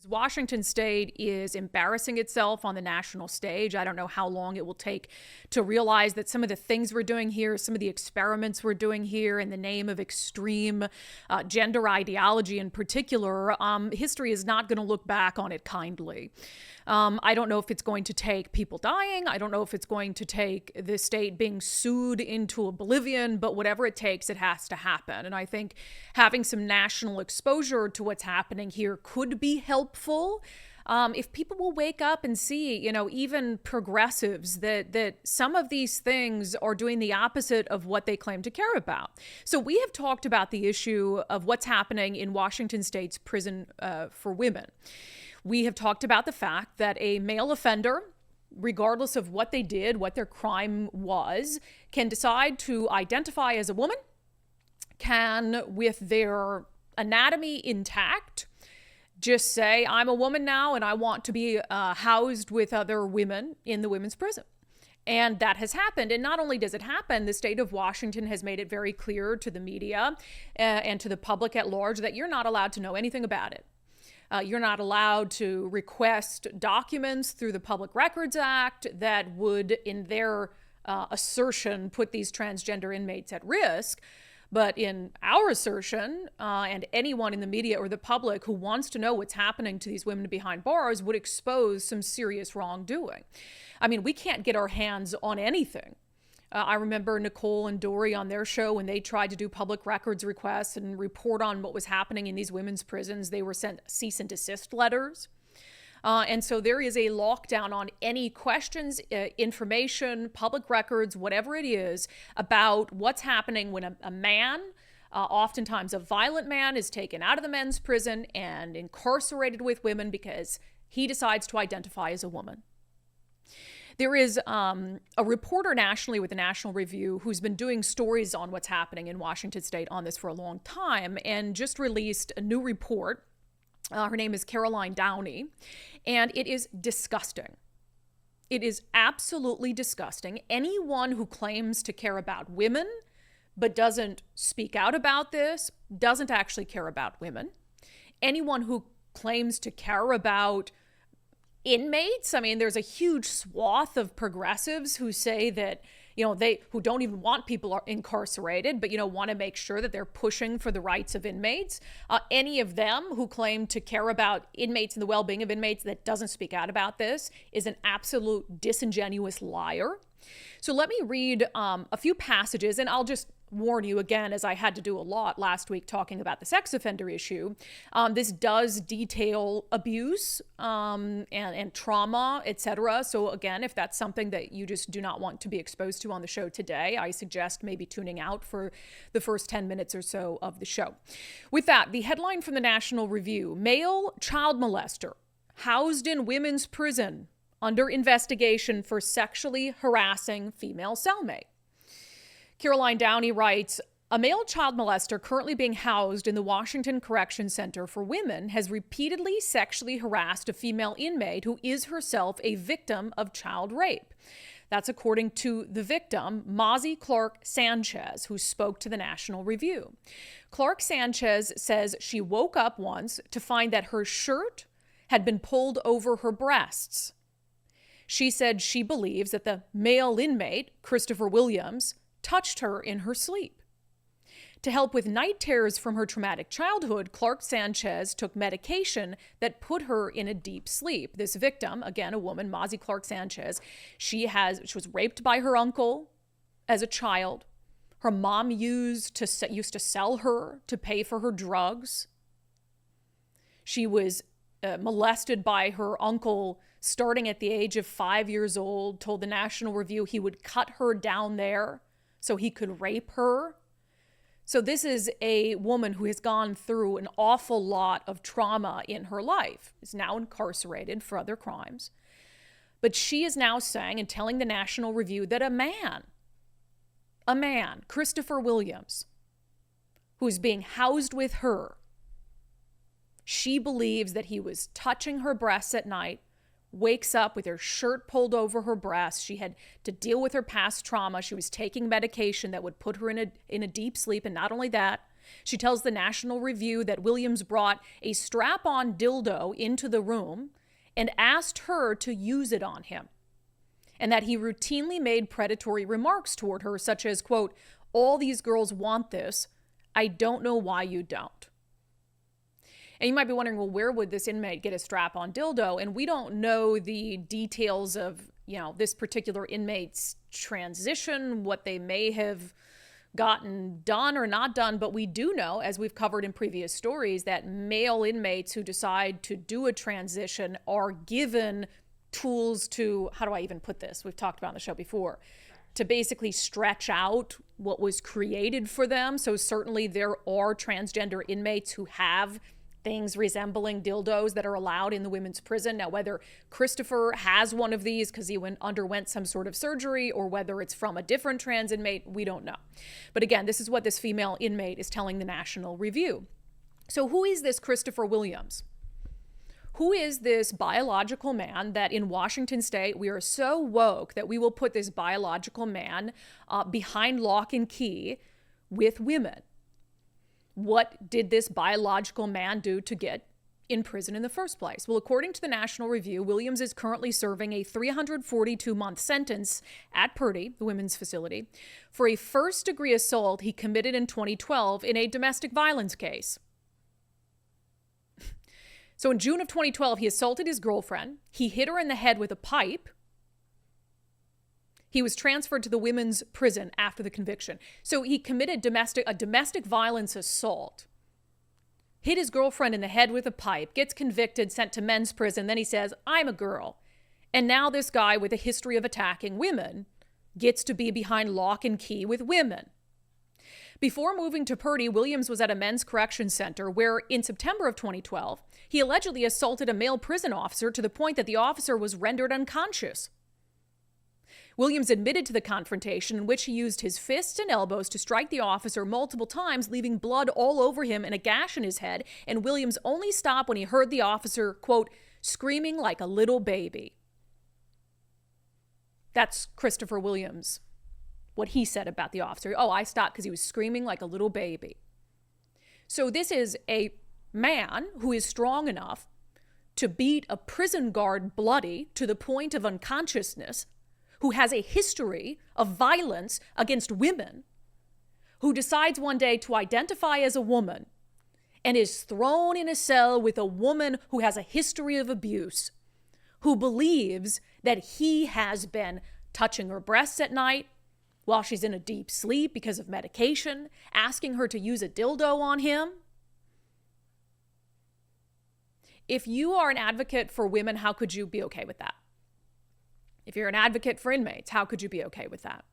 Washington State is embarrassing itself on the national stage. I don't know how long it will take to realize that some of the things we're doing here, some of the experiments we're doing here in the name of extreme gender ideology in particular, history is not going to look back on it kindly. I don't know if it's going to take people dying. I don't know if it's going to take the state being sued into oblivion, but whatever it takes, it has to happen. And I think having some national exposure to what's happening here could be helpful. If people will wake up and see, even progressives, that some of these things are doing the opposite of what they claim to care about. So we have talked about the issue of what's happening in Washington State's prison for women. We have talked about the fact that a male offender, regardless of what they did, what their crime was, can decide to identify as a woman, can, with their anatomy intact, just say, I'm a woman now and I want to be housed with other women in the women's prison. And that has happened. And not only does it happen, the state of Washington has made it very clear to the media and to the public at large that you're not allowed to know anything about it. You're not allowed to request documents through the Public Records Act that would, in their assertion, put these transgender inmates at risk. But in our assertion, and anyone in the media or the public who wants to know what's happening to these women behind bars would expose some serious wrongdoing. I mean, we can't get our hands on anything. I remember Nicole and Dory on their show when they tried to do public records requests and report on what was happening in these women's prisons. They were sent cease and desist letters. And so there is a lockdown on any questions, information, public records, whatever it is, about what's happening when a man, oftentimes a violent man, is taken out of the men's prison and incarcerated with women because he decides to identify as a woman. There is a reporter nationally with the National Review who's been doing stories on what's happening in Washington State on this for a long time and just released a new report. Her name is Caroline Downey, and it is disgusting. It is absolutely disgusting. Anyone who claims to care about women but doesn't speak out about this doesn't actually care about women. Anyone who claims to care about inmates, I mean, there's a huge swath of progressives who say that, who don't even want people incarcerated, but, want to make sure that they're pushing for the rights of inmates. Any of them who claim to care about inmates and the well-being of inmates that doesn't speak out about this is an absolute disingenuous liar. So let me read a few passages, and I'll just warn you again, as I had to do a lot last week talking about the sex offender issue. This does detail abuse and trauma, etc. So again, if that's something that you just do not want to be exposed to on the show today, I suggest maybe tuning out for the first 10 minutes or so of the show. With that, the headline from the National Review: male child molester housed in women's prison under investigation for sexually harassing female cellmate. Caroline Downey writes, a male child molester currently being housed in the Washington Correction Center for Women has repeatedly sexually harassed a female inmate who is herself a victim of child rape. That's according to the victim, Mazi Clark Sanchez, who spoke to the National Review. Clark Sanchez says she woke up once to find that her shirt had been pulled over her breasts. She said she believes that the male inmate, Christopher Williams, touched her in her sleep. To help with night terrors from her traumatic childhood, Clark Sanchez took medication that put her in a deep sleep. This victim, again, a woman, Mazi Clark Sanchez, she was raped by her uncle as a child. Her mom used to sell her to pay for her drugs. She was molested by her uncle starting at the age of 5 years old, told the National Review he would cut her down there so he could rape her. So this is a woman who has gone through an awful lot of trauma in her life, is now incarcerated for other crimes. But she is now saying and telling the National Review that a man, Christopher Williams, who is being housed with her, she believes that he was touching her breasts at night, wakes up with her shirt pulled over her breast. She had to deal with her past trauma. She was taking medication that would put her in a deep sleep. And not only that, She tells the National Review that Williams brought a strap-on dildo into the room and asked her to use it on him, and that he routinely made predatory remarks toward her, such as, quote, "All these girls want this. I don't know why you don't." And you might be wondering, well, where would this inmate get a strap-on dildo? And we don't know the details of, this particular inmate's transition, what they may have gotten done or not done. But we do know, as we've covered in previous stories, that male inmates who decide to do a transition are given tools to, how do I even put this? We've talked about on the show before, to basically stretch out what was created for them. So certainly there are transgender inmates who have things resembling dildos that are allowed in the women's prison. Now, whether Christopher has one of these because he underwent some sort of surgery, or whether it's from a different trans inmate, we don't know. But again, this is what this female inmate is telling the National Review. So who is this Christopher Williams? Who is this biological man that in Washington state, we are so woke that we will put this biological man behind lock and key with women? What did this biological man do to get in prison in the first place? Well, according to the National Review, Williams is currently serving a 342-month sentence at Purdy, the women's facility, for a first-degree assault he committed in 2012 in a domestic violence case. So in June of 2012, he assaulted his girlfriend. He hit her in the head with a pipe. He was transferred to the women's prison after the conviction. So he committed a domestic violence assault, hit his girlfriend in the head with a pipe, gets convicted, sent to men's prison. Then he says, "I'm a girl." And now this guy with a history of attacking women gets to be behind lock and key with women. Before moving to Purdy, Williams was at a men's correction center where, in September of 2012, he allegedly assaulted a male prison officer to the point that the officer was rendered unconscious. Williams admitted to the confrontation, in which he used his fists and elbows to strike the officer multiple times, leaving blood all over him and a gash in his head, and Williams only stopped when he heard the officer, quote, "screaming like a little baby." That's Christopher Williams, what he said about the officer. "Oh, I stopped because he was screaming like a little baby." So this is a man who is strong enough to beat a prison guard bloody to the point of unconsciousness, who has a history of violence against women, who decides one day to identify as a woman and is thrown in a cell with a woman who has a history of abuse, who believes that he has been touching her breasts at night while she's in a deep sleep because of medication, asking her to use a dildo on him. If you are an advocate for women, how could you be okay with that? If you're an advocate for inmates, how could you be okay with that?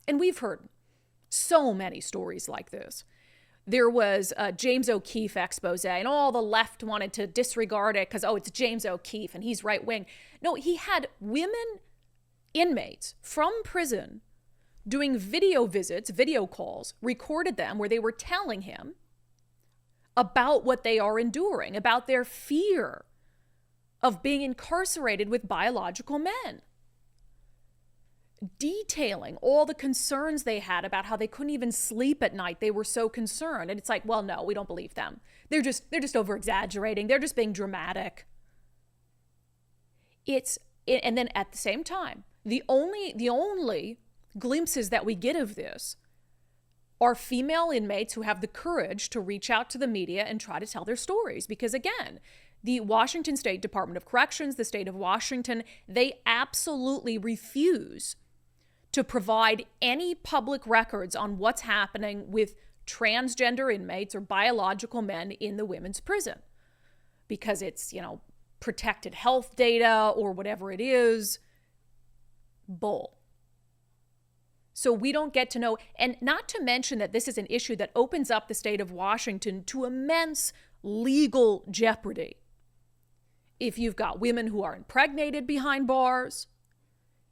And we've heard so many stories like this. There was a James O'Keefe expose, and all the left wanted to disregard it because, it's James O'Keefe and he's right-wing. No, he had women inmates from prison doing video visits, video calls, recorded them where they were telling him about what they are enduring, about their fear of being incarcerated with biological men, detailing all the concerns they had about how they couldn't even sleep at night. They were so concerned. And it's like, well, no, we don't believe them. They're just over-exaggerating. They're just being dramatic. And then at the same time, the only glimpses that we get of this are female inmates who have the courage to reach out to the media and try to tell their stories. Because again, the Washington State Department of Corrections, the state of Washington, they absolutely refuse to provide any public records on what's happening with transgender inmates or biological men in the women's prison. Because it's, protected health data or whatever it is. Bull. So we don't get to know, and not to mention that this is an issue that opens up the state of Washington to immense legal jeopardy. If you've got women who are impregnated behind bars,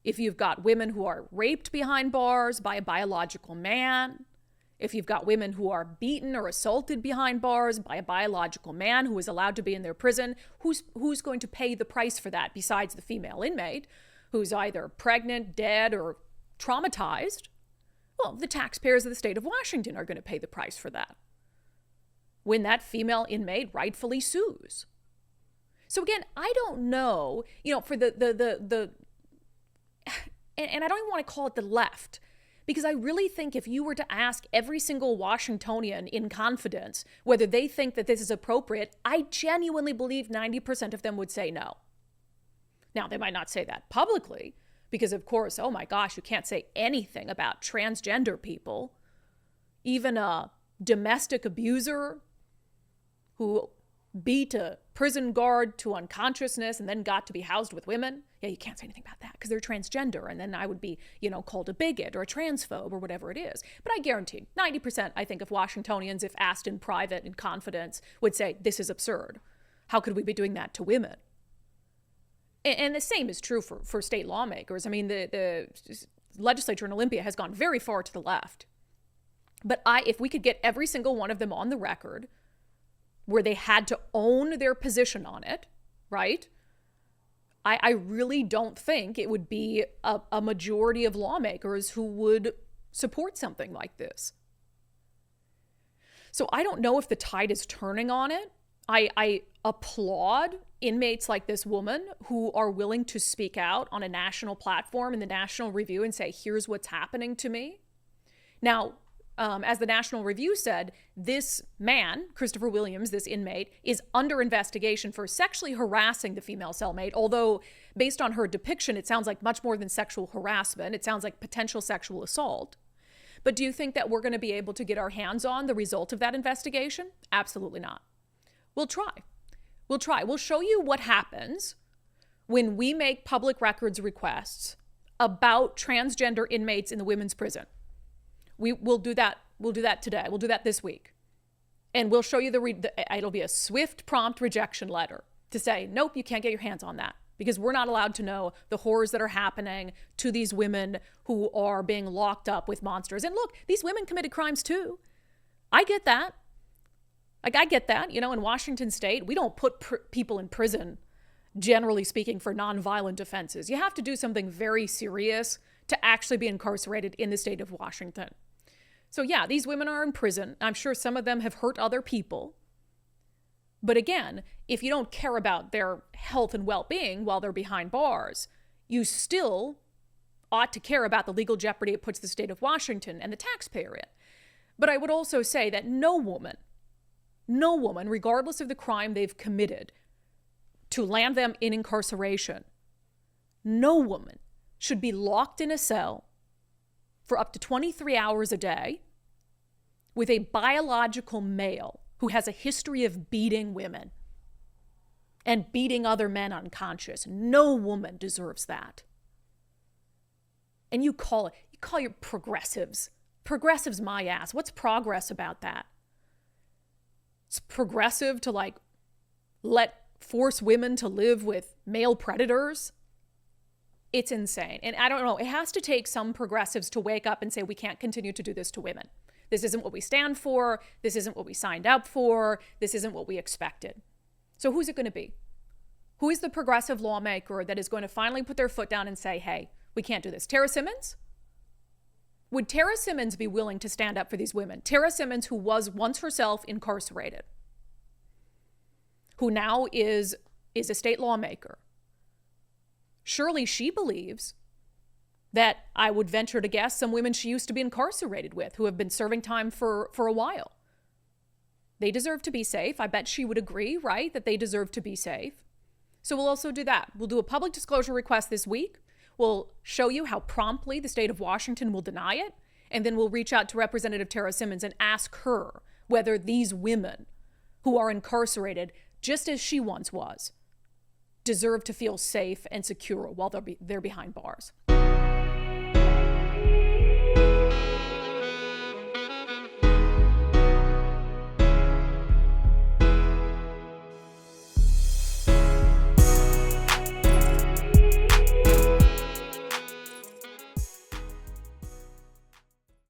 if you've got women who are raped behind bars by a biological man, if you've got women who are beaten or assaulted behind bars by a biological man who is allowed to be in their prison, who's going to pay the price for that besides the female inmate who's either pregnant, dead, or traumatized? Well, the taxpayers of the state of Washington are going to pay the price for that. when that female inmate rightfully sues. So again, I don't know, for and I don't even want to call it the left, because I really think if you were to ask every single Washingtonian in confidence whether they think that this is appropriate, I genuinely believe 90% of them would say no. Now, they might not say that publicly, because of course, oh my gosh, you can't say anything about transgender people. Even a domestic abuser who beat a prison guard to unconsciousness and then got to be housed with women. Yeah, you can't say anything about that because they're transgender. And then I would be, called a bigot or a transphobe or whatever it is. But I guarantee 90%, I think, of Washingtonians, if asked in private, in confidence, would say, this is absurd. How could we be doing that to women? And the same is true for state lawmakers. I mean, the legislature in Olympia has gone very far to the left. But if we could get every single one of them on the record where they had to own their position on it, right? I really don't think it would be a majority of lawmakers who would support something like this. So I don't know if the tide is turning on it. I applaud inmates like this woman who are willing to speak out on a national platform in the National Review and say, here's what's happening to me. Now, as the National Review said, this man, Christopher Williams, this inmate, is under investigation for sexually harassing the female cellmate, although based on her depiction, it sounds like much more than sexual harassment. It sounds like potential sexual assault. But do you think that we're going to be able to get our hands on the result of that investigation? Absolutely not. We'll try. We'll try. We'll show you what happens when we make public records requests about transgender inmates in the women's prison. We'll do that. We'll do that today. We'll do that this week. And we'll show you it'll be a swift, prompt rejection letter to say, nope, you can't get your hands on that because we're not allowed to know the horrors that are happening to these women who are being locked up with monsters. And look, these women committed crimes too. I get that. I get that. In Washington state, we don't put people in prison, generally speaking, for nonviolent offenses. You have to do something very serious to actually be incarcerated in the state of Washington. So yeah, these women are in prison. I'm sure some of them have hurt other people. But again, if you don't care about their health and well-being while they're behind bars, you still ought to care about the legal jeopardy it puts the state of Washington and the taxpayer in. But I would also say that no woman, regardless of the crime they've committed, to land them in incarceration, no woman should be locked in a cell for up to 23 hours a day with a biological male who has a history of beating women and beating other men unconscious. No woman deserves that. And you call your progressives my ass. What's progress about that? It's progressive to force women to live with male predators. It's insane. And I don't know, it has to take some progressives to wake up and say, we can't continue to do this to women. This isn't what we stand for. This isn't what we signed up for. This isn't what we expected. So who's it going to be? Who is the progressive lawmaker that is going to finally put their foot down and say, hey, we can't do this? Tara Simmons? Would Tara Simmons be willing to stand up for these women? Tara Simmons, who was once herself incarcerated, who now is a state lawmaker. Surely she believes that, I would venture to guess, some women she used to be incarcerated with who have been serving time for a while. They deserve to be safe. I bet she would agree, right, that they deserve to be safe. So we'll also do that. We'll do a public disclosure request this week. We'll show you how promptly the state of Washington will deny it. And then we'll reach out to Representative Tara Simmons and ask her whether these women who are incarcerated, just as she once was, deserve to feel safe and secure while they're behind bars.